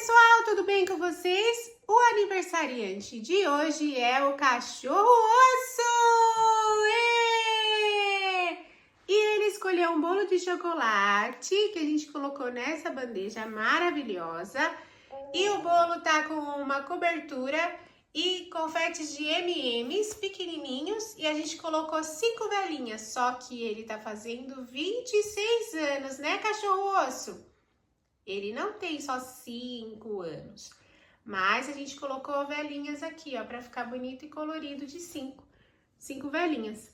pessoal, tudo bem com vocês? O aniversariante de hoje é o Cachorro Osso! E ele escolheu um bolo de chocolate que a gente colocou nessa bandeja maravilhosa. E o bolo tá com uma cobertura e confetes de M&M's pequenininhos. E a gente colocou 5 velinhas, só que ele tá fazendo 26 anos, né, Cachorro Osso? Ele não tem só 5 anos, mas a gente colocou velinhas aqui, ó, pra ficar bonito e colorido de 5 velinhas.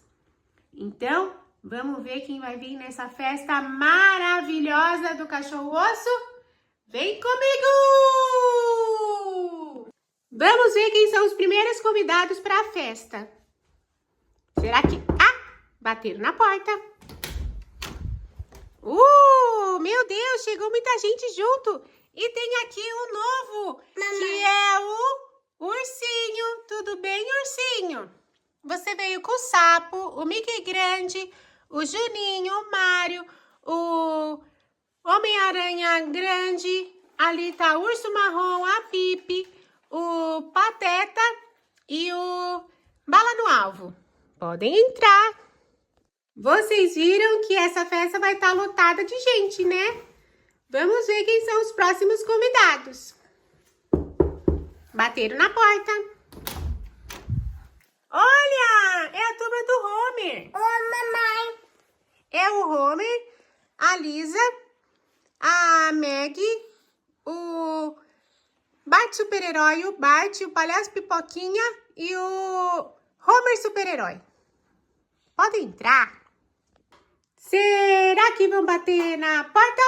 Então, vamos ver quem vai vir nessa festa maravilhosa do Cachorro Osso? Vem comigo! Vamos ver quem são os primeiros convidados para a festa. Será que... bateram na porta. Meu Deus, chegou muita gente junto. E tem aqui um novo, Mamãe. Que é o Ursinho. Tudo bem, Ursinho? Você veio com o Sapo, o Mickey Grande, o Juninho, o Mário, o Homem-Aranha Grande. Ali tá o Urso Marrom, a Pipi, o Pateta e o Bala no Alvo. Podem entrar. Vocês viram que essa festa vai estar lotada de gente, né? Vamos ver quem são os próximos convidados. Bateram na porta. Olha, é a turma do Homer. Ô, mamãe. É o Homer, a Lisa, a Maggie, o Bart Super-Herói, o Bart, o Palhaço Pipoquinha e o Homer Super-Herói. Podem entrar. Será que vão bater na porta?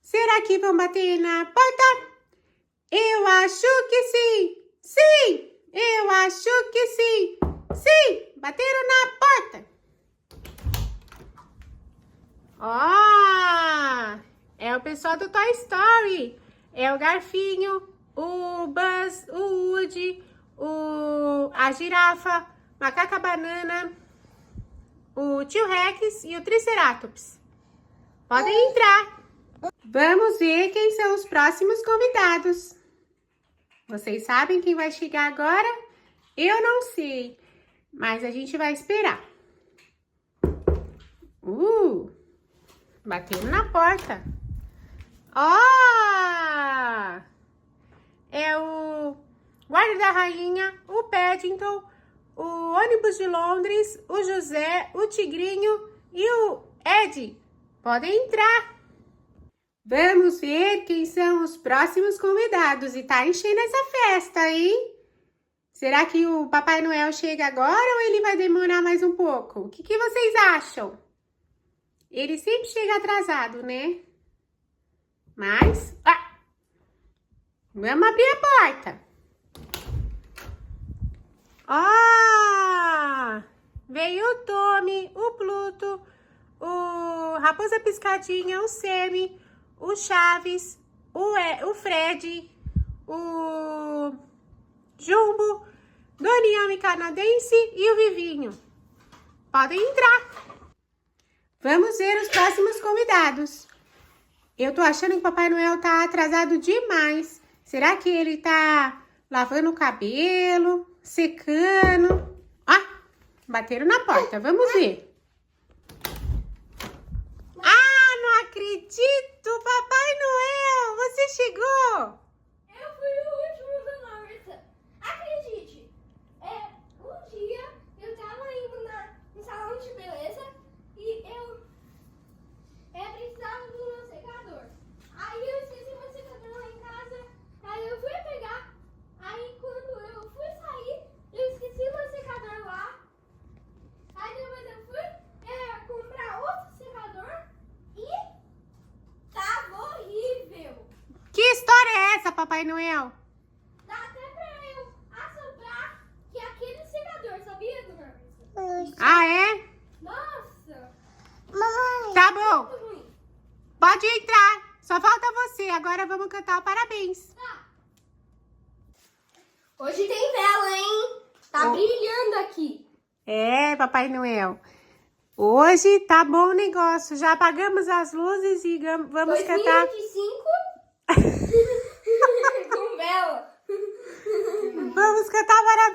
Será que vão bater na porta? Eu acho que sim. Sim, eu acho que sim. Sim, bateram na porta. Ó, é o pessoal do Toy Story. É o Garfinho, o Buzz, o Woody, a Girafa, Macaca Banana, o Tio Rex e o Triceratops. Podem entrar. Vamos ver quem são os próximos convidados. Vocês sabem quem vai chegar agora? Eu não sei, mas a gente vai esperar. Batendo na porta. Ó! É o Guarda da Rainha, o Paddington, o Ônibus de Londres, o José, o Tigrinho e o Ed. Podem entrar. Vamos ver quem são os próximos convidados. E tá enchendo essa festa, hein? Será que o Papai Noel chega agora ou ele vai demorar mais um pouco? O que vocês acham? Ele sempre chega atrasado, né? Mas... vamos abrir a porta. Veio o Tommy, o Pluto, o Raposa Piscadinha, o Semi, o Chaves, o Fred, o Jumbo, Doriane Canadense e o Vivinho. Podem entrar. Vamos ver os próximos convidados. Eu tô achando que o Papai Noel tá atrasado demais. Será que ele tá lavando o cabelo, secando? Bateram na porta. Vamos ver. Não acredito! Papai Noel, você chegou! Eu fui o último da Norte. Acredite, um dia eu tava indo no salão de beleza e eu precisava do meu secador. Aí eu esqueci meu secador lá em casa, aí eu fui pegar, aí quando eu fui sair, eu esqueci meu secador lá. Aí depois eu fui comprar outro secador e tava horrível. Que história é essa, Papai Noel? Dá até pra eu assombrar que é aquele secador, sabia, dona? É? Nossa! Mamãe! Tá bom. Muito ruim. Pode entrar. Só falta você. Agora vamos cantar o parabéns. Tá. Hoje tem vela, hein? Tá brilhando aqui. É, Papai Noel. Hoje tá bom o negócio. Já apagamos as luzes e vamos cantar. 2025?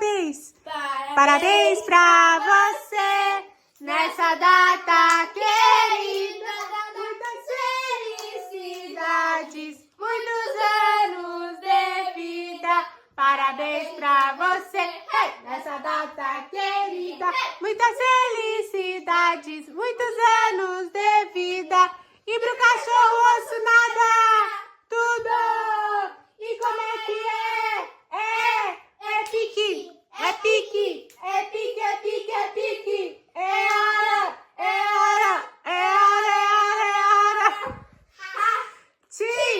parabéns. Parabéns pra você nessa data querida. Muitas felicidades, muitos anos de vida. Parabéns pra você nessa data querida. Muitas felicidades, muitos anos de vida. E pro cachorro osso nada, tudo. E como é que é? É pique, é pique, é pique, é pique, é pique. É hora, é hora, é hora, é hora, é hora. Tim,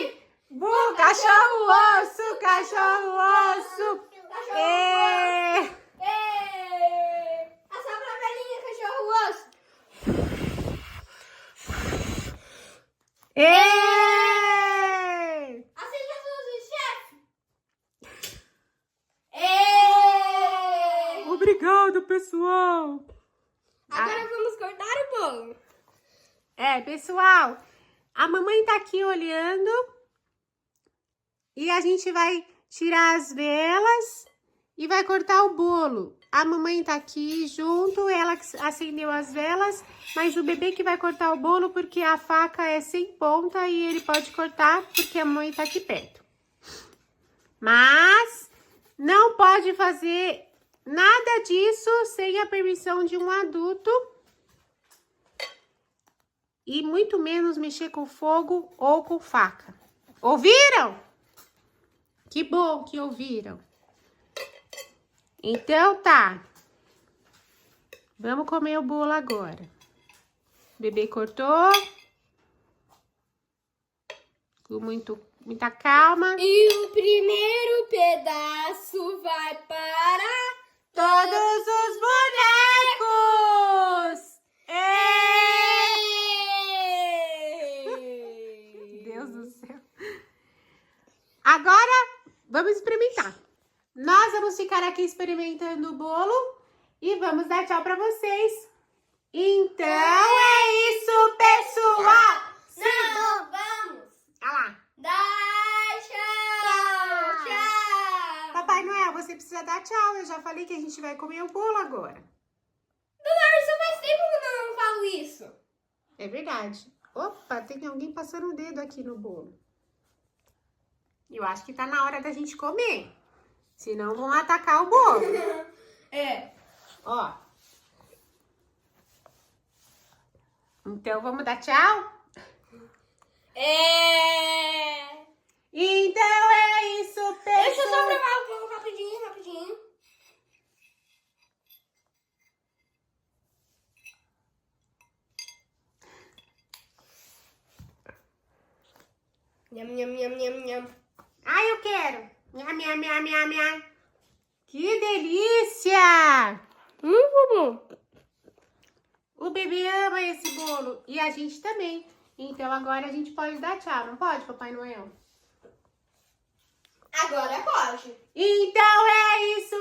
bu, cachorro osso, cachorro osso. É. Assopra a velhinha, cachorro osso. É. Acende as luzes, chefe. Obrigado, pessoal. Agora vamos cortar o bolo. Pessoal, a mamãe tá aqui olhando e a gente vai tirar as velas e vai cortar o bolo. A mamãe tá aqui junto, ela que acendeu as velas, mas o bebê que vai cortar o bolo porque a faca é sem ponta e ele pode cortar porque a mãe tá aqui perto. Mas não pode fazer nada disso sem a permissão de um adulto. E muito menos mexer com fogo ou com faca. Ouviram? Que bom que ouviram. Então tá. Vamos comer o bolo agora. O bebê cortou. Com muita calma. E o primeiro pedaço vai para Todos os bonecos! Deus do céu. Agora, vamos experimentar. Nós vamos ficar aqui experimentando o bolo e vamos dar tchau pra vocês. Então é isso, pessoal! Não, vamos Olha lá. dar tchau. Tchau. Papai Noel, você precisa dar tchau. Eu já falei que a gente vai comer o bolo agora. Dona Ursa, faz tempo que eu não falo isso. É verdade. Opa, tem alguém passando o dedo aqui no bolo. Eu acho que tá na hora da gente comer. Senão vão atacar o bolo. Ó. Então vamos dar tchau? Então é isso, pessoal. Deixa eu só provar o bolo rapidinho. Nham. Ai, eu quero. Nham. Que delícia! O bebê ama esse bolo e a gente também. Então agora a gente pode dar tchau, não pode, Papai Noel? Agora pode. Então é isso,